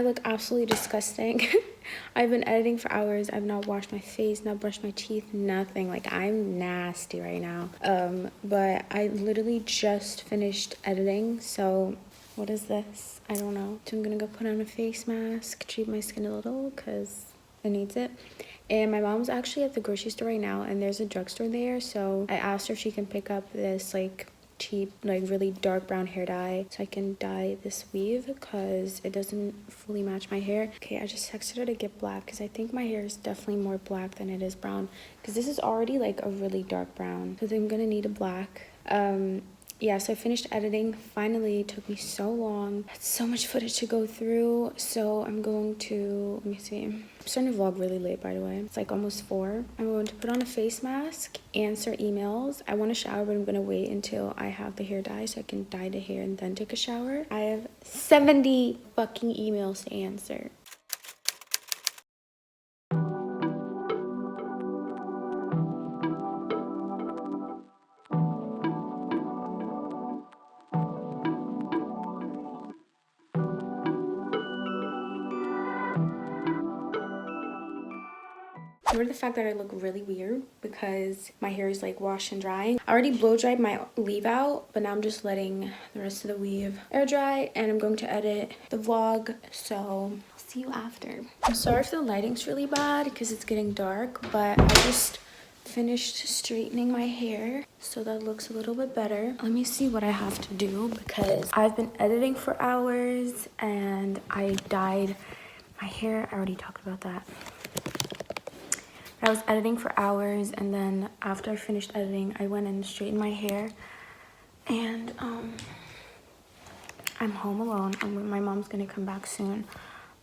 I look absolutely disgusting. I've been editing for hours. I've not washed my face, not brushed my teeth, nothing. Like, I'm nasty right now. But I literally just finished editing, so what is this? I don't know. So I'm gonna go put on a face mask, treat my skin a little because it needs it. And my mom's actually at the grocery store right now, and there's a drugstore there, so I asked her if she can pick up this like cheap, like really dark brown hair dye so I can dye this weave because it doesn't fully match my hair. Okay, I just texted her to get black because I think my hair is definitely more black than it is brown, because this is already like a really dark brown, because I'm gonna need a black. Yeah, so I finished editing. Finally, it took me so long. I had so much footage to go through. So I'm going to, let me see. I'm starting to vlog really late, by the way. It's like almost 4. I'm going to put on a face mask, answer emails. I want to shower, but I'm going to wait until I have the hair dye so I can dye the hair and then take a shower. I have 70 fucking emails to answer. Ignore the fact that I look really weird because my hair is like washed and drying. I already blow dried my weave out, but now I'm just letting the rest of the weave air dry, and I'm going to edit the vlog, so I'll see you after. I'm sorry if the lighting's really bad because it's getting dark, but I just finished straightening my hair so that looks a little bit better. Let me see what I have to do because I've been editing for hours and I dyed my hair. I already talked about that. I was editing for hours, and then after I finished editing, I went and straightened my hair, and I'm home alone. My mom's gonna come back soon,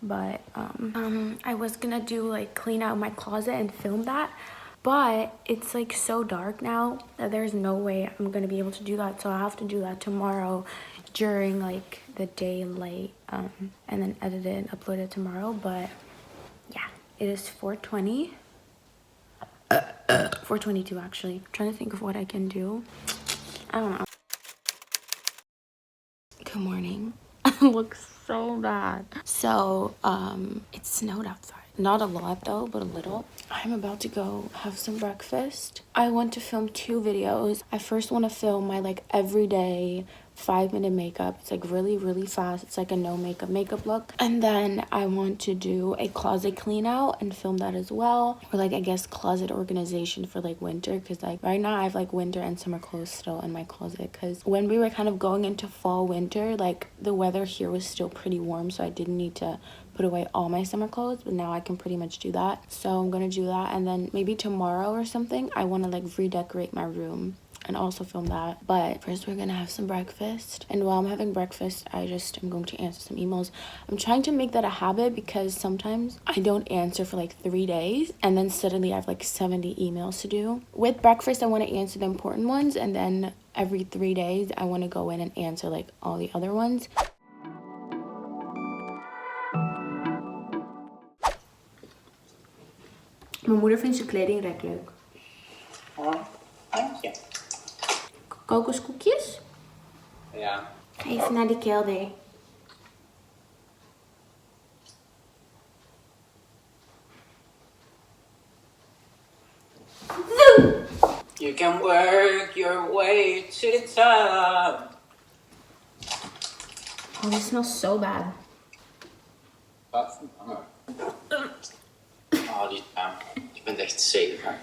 but I was gonna do like clean out my closet and film that, but it's like so dark now that there's no way I'm gonna be able to do that, so I have to do that tomorrow during like the daylight, and then edit it and upload it tomorrow. But yeah, it is 4:20. 4:22 actually. I'm trying to think of what I can do. I don't know. Good morning. I look so bad. So it snowed outside. Not a lot though, but a little. I'm about to go have some breakfast. I want to film 2 videos. I first want to film my like everyday 5-minute makeup. It's like really fast. It's like a no makeup look. And then I want to do a closet clean out and film that as well, or like I guess closet organization for like winter, because like right now I have like winter and summer clothes still in my closet, because when we were kind of going into fall winter, like the weather here was still pretty warm, so I didn't need to put away all my summer clothes, but now I can pretty much do that. So I'm gonna do that, and then maybe tomorrow or something I want to like redecorate my room and also film that. But first we're gonna have some breakfast, and while I'm having breakfast I'm going to answer some emails. I'm trying to make that a habit because sometimes I don't answer for like 3 days, and then suddenly I have like 70 emails to do. With breakfast I want to answer the important ones, and then every 3 days I want to go in and answer like all the other ones. Mijn moeder vindt zijn kledingrek leuk. Oh, dank je. Kokoskoekjes? Ja. Even naar de kelder. You can work your way to the top. Oh, this smells so bad. Wat? Oh, die naam. Je bent echt zeker.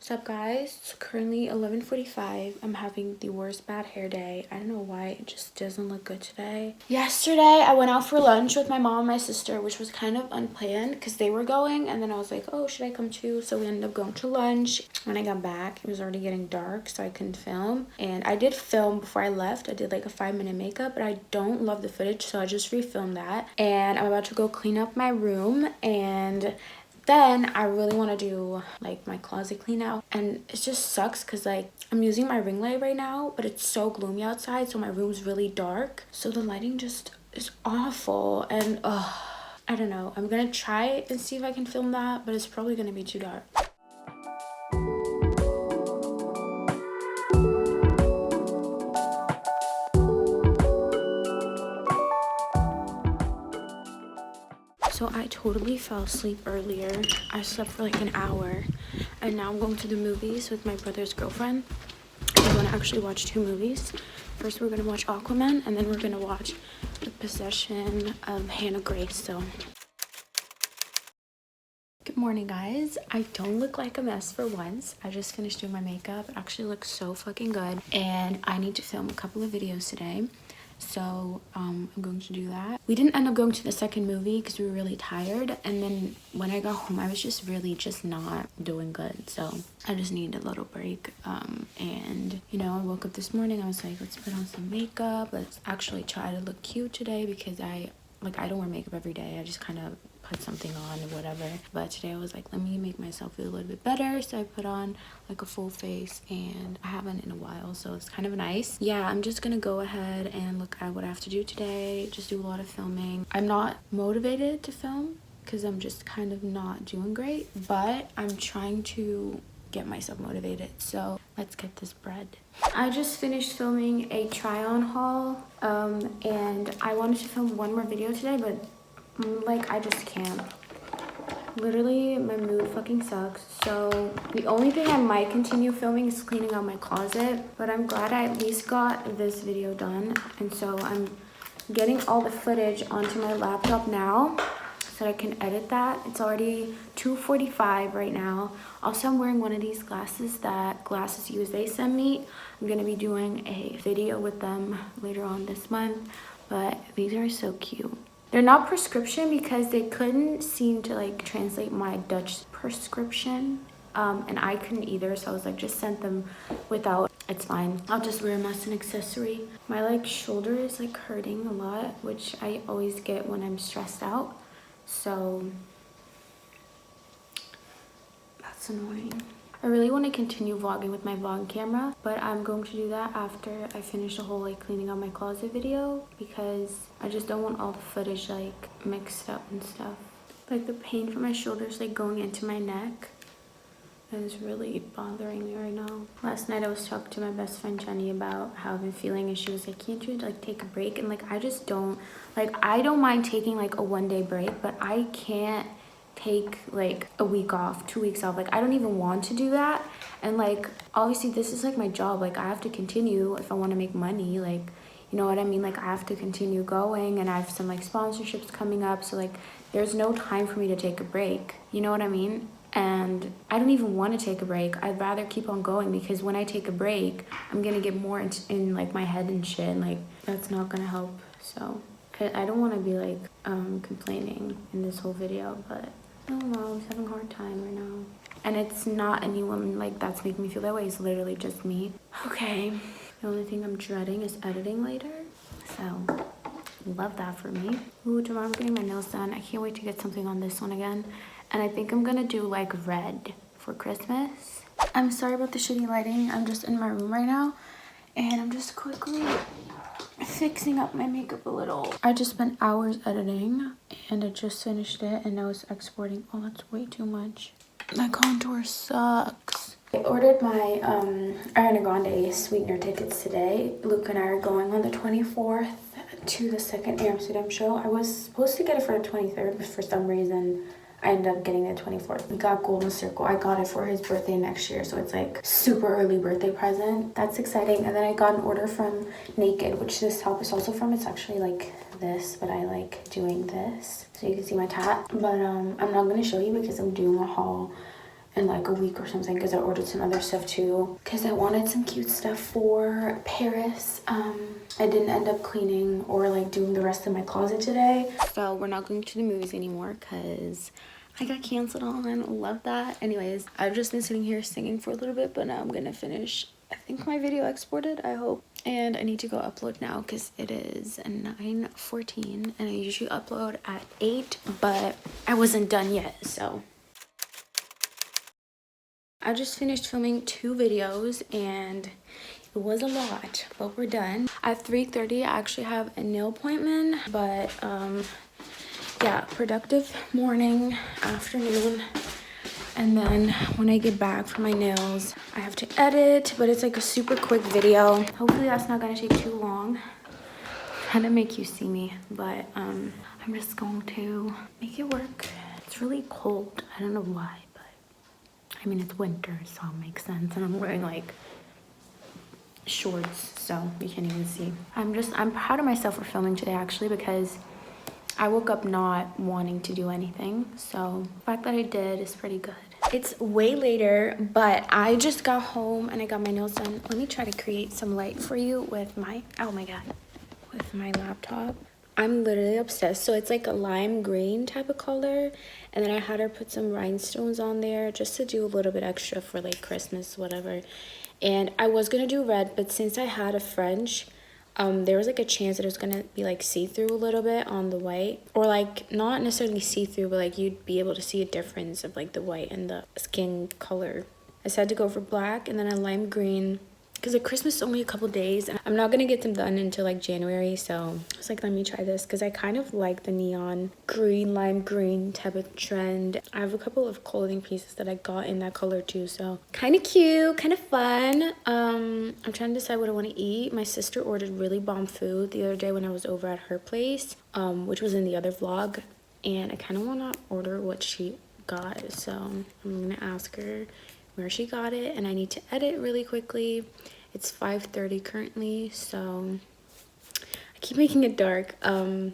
What's up guys? It's currently 11:45. I'm having the worst bad hair day. I don't know why, it just doesn't look good today. Yesterday I went out for lunch with my mom and my sister, which was kind of unplanned because they were going, and then I was like, oh, should I come too? So we ended up going to lunch. When I got back it was already getting dark, so I couldn't film, and I did film before I left. I did like a 5-minute makeup, but I don't love the footage, so I just refilmed that. And I'm about to go clean up my room, and then I really want to do like my closet clean out, and it just sucks because like I'm using my ring light right now, but it's so gloomy outside, so my room's really dark, so the lighting just is awful. And I don't know. I'm gonna try and see if I can film that, but it's probably gonna be too dark. So I totally fell asleep earlier. I slept for like an hour, and now I'm going to the movies with my brother's girlfriend. We're gonna actually watch 2 movies. First we're gonna watch Aquaman, and then we're gonna watch The Possession of Hannah Grace. So good morning, guys. I don't look like a mess for once. I just finished doing my makeup. It actually looks so fucking good, and I need to film a couple of videos today. So I'm going to do that. We didn't end up going to the second movie because we were really tired, and then when I got home I was just really not doing good, so I just needed a little break. And you know, I woke up this morning, I was like, let's put on some makeup, let's actually try to look cute today, because I don't wear makeup every day. I just kind of put something on or whatever, but today I was like, let me make myself feel a little bit better, so I put on like a full face, and I haven't in a while, so it's kind of nice. Yeah, I'm just gonna go ahead and look at what I have to do today. Just do a lot of filming. I'm not motivated to film because I'm just kind of not doing great, but I'm trying to get myself motivated, so let's get this bread. I just finished filming a try-on haul, and I wanted to film one more video today, but like I just can't. Literally my mood fucking sucks, so the only thing I might continue filming is cleaning out my closet, but I'm glad I at least got this video done, and so I'm getting all the footage onto my laptop now so that I can edit that. It's already 2:45 right now. Also, I'm wearing one of these glasses that Glasses USA sent me. I'm gonna be doing a video with them later on this month, but these are so cute. They're not prescription because they couldn't seem to like translate my Dutch prescription, and I couldn't either, so I was like, just send them without. It's fine, I'll just wear them as an accessory. My like shoulder is like hurting a lot, which I always get when I'm stressed out, so that's annoying. I really want to continue vlogging with my vlog camera, but I'm going to do that after I finish the whole like cleaning out my closet video, because I just don't want all the footage like mixed up and stuff. Like the pain from my shoulders like going into my neck, that is really bothering me right now. Last night I was talking to my best friend Jenny about how I've been feeling, and she was like, can't you like take a break? And like I just don't, like I don't mind taking like a 1-day break, but I can't take like a week off, 2 weeks off. Like I don't even want to do that, and like obviously this is like my job, like I have to continue if I want to make money, like you know what I mean, like I have to continue going, and I have some like sponsorships coming up, so like there's no time for me to take a break, you know what I mean? And I don't even want to take a break. I'd rather keep on going, because when I take a break I'm gonna get more in like my head and shit, and like that's not gonna help. So I don't want to be like complaining in this whole video, but I don't know, I was having a hard time right now. And it's not anyone like that's making me feel that way, it's literally just me. Okay, the only thing I'm dreading is editing later, so love that for me. Ooh, tomorrow I'm getting my nails done. I can't wait to get something on this one again. And I think I'm gonna do like red for Christmas. I'm sorry about the shitty lighting. I'm just in my room right now, and I'm just quickly fixing up my makeup a little. I just spent hours editing, and I just finished it, and now it's exporting. Oh, that's way too much. My contour sucks. I ordered my Ariana Grande Sweetener tickets today. Luke and I are going on the 24th to the second Amsterdam show. I was supposed to get it for the 23rd, but for some reason I ended up getting the 24th. We got Golden Circle. I got it for his birthday next year, so it's like super early birthday present. That's exciting. And then I got an order from Naked, which this top is also from. It's actually like this, but I like doing this so you can see my tat. But I'm not going to show you because I'm doing a haul in like a week or something, because I ordered some other stuff too, because I wanted some cute stuff for Paris. I didn't end up cleaning or like doing the rest of my closet today, so we're not going to the movies anymore because I got canceled on. Love that. Anyways, I've just been sitting here singing for a little bit, but now I'm gonna finish. I think my video exported, I hope, and I need to go upload now because it is 9:14 and I usually upload at 8, but I wasn't done yet, so I just finished filming 2 videos and it was a lot, but we're done. At 3:30 I actually have a nail appointment, but yeah, productive morning, afternoon. And then when I get back from my nails, I have to edit, but it's like a super quick video. Hopefully that's not gonna take too long. I'm trying to make you see me, but I'm just going to make it work. It's really cold. I don't know why, but I mean, it's winter, so it makes sense. And I'm wearing like shorts, so you can't even see. I'm proud of myself for filming today actually, because I woke up not wanting to do anything, so the fact that I did is pretty good. It's way later, but I just got home and I got my nails done. Let me try to create some light for you with my, oh my god, with my laptop. I'm literally obsessed. So it's like a lime green type of color, and then I had her put some rhinestones on there just to do a little bit extra for like Christmas, whatever. And I was gonna do red, but since I had a French, there was like a chance that it was gonna be like see-through a little bit on the white, or like not necessarily see-through, but like you'd be able to see a difference of like the white and the skin color. I decided to go for black and then a lime green, because like Christmas is only a couple days and I'm not gonna get them done until like January. So I was like, let me try this because I kind of like the neon green, lime green type of trend. I have a couple of clothing pieces that I got in that color too, so kind of cute, kind of fun. I'm trying to decide what I want to eat. My sister ordered really bomb food the other day when I was over at her place, which was in the other vlog, and I kind of want to order what she got, so I'm gonna ask her where she got it, and I need to edit really quickly. It's 5:30 currently, so I keep making it dark. Yeah.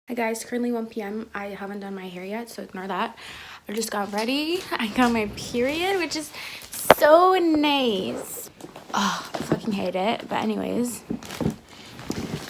Hi guys, currently 1 p.m. I haven't done my hair yet, so ignore that. I just got ready. I got my period, which is so nice. Oh, I fucking hate it, but anyways.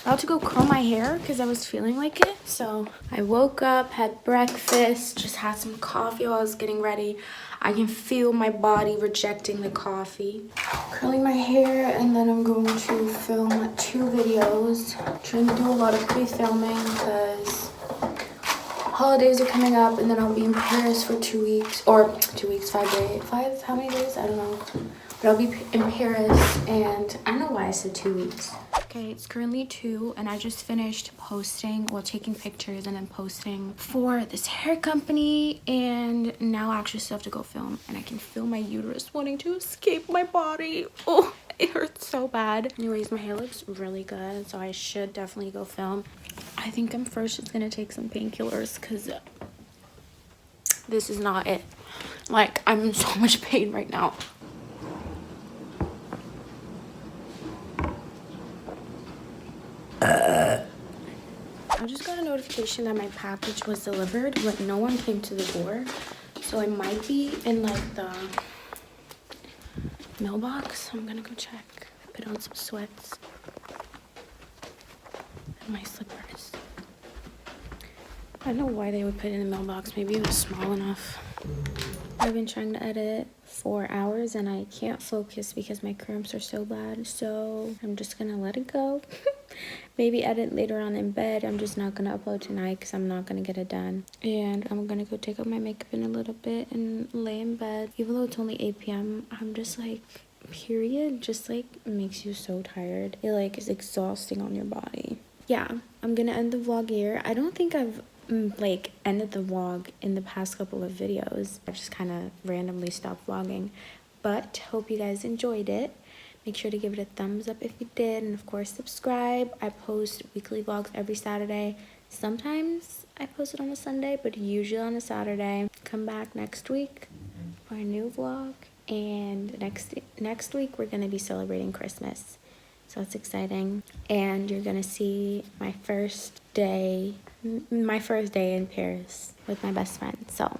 About to go curl my hair because I was feeling like it. So I woke up, had breakfast, just had some coffee while I was getting ready. I can feel my body rejecting the coffee. Curling my hair, and then I'm going to film 2 videos. Trying to do a lot of pre-filming because holidays are coming up, and then I'll be in Paris for 2 weeks, or 2 weeks, 5 days. How many days? I don't know. But I'll be in Paris, and I don't know why I said 2 weeks. Okay, it's currently 2, and I just finished posting, well, taking pictures and then posting for this hair company, and now I actually still have to go film, and I can feel my uterus wanting to escape my body. Oh, it hurts so bad. Anyways, my hair looks really good, so I should definitely go film. I think I'm first just gonna take some painkillers because this is not it. Like, I'm in so much pain right now. I just got a notification that my package was delivered, but no one came to the door. So it might be in like the mailbox. I'm gonna go check. I put on some sweats and my slippers. I don't know why they would put it in the mailbox. Maybe it was small enough. I've been trying to edit 4 hours and I can't focus because my cramps are so bad. So I'm just gonna let it go. Maybe edit later on in bed. I'm just not gonna upload tonight because I'm not gonna get it done. And I'm gonna go take out my makeup in a little bit and lay in bed. Even though it's only 8 p.m., I'm just like, period just like makes you so tired. It like is exhausting on your body. Yeah, I'm gonna end the vlog here. I don't think I've like ended the vlog in the past couple of videos. I just kind of randomly stopped vlogging, but hope you guys enjoyed it. Make sure to give it a thumbs up if you did, and of course subscribe. I post weekly vlogs every Saturday. Sometimes I post it on a Sunday, but usually on a Saturday. Come back next week for a new vlog, and next week we're gonna be celebrating Christmas, so it's exciting. And you're gonna see my first day in Paris with my best friend. So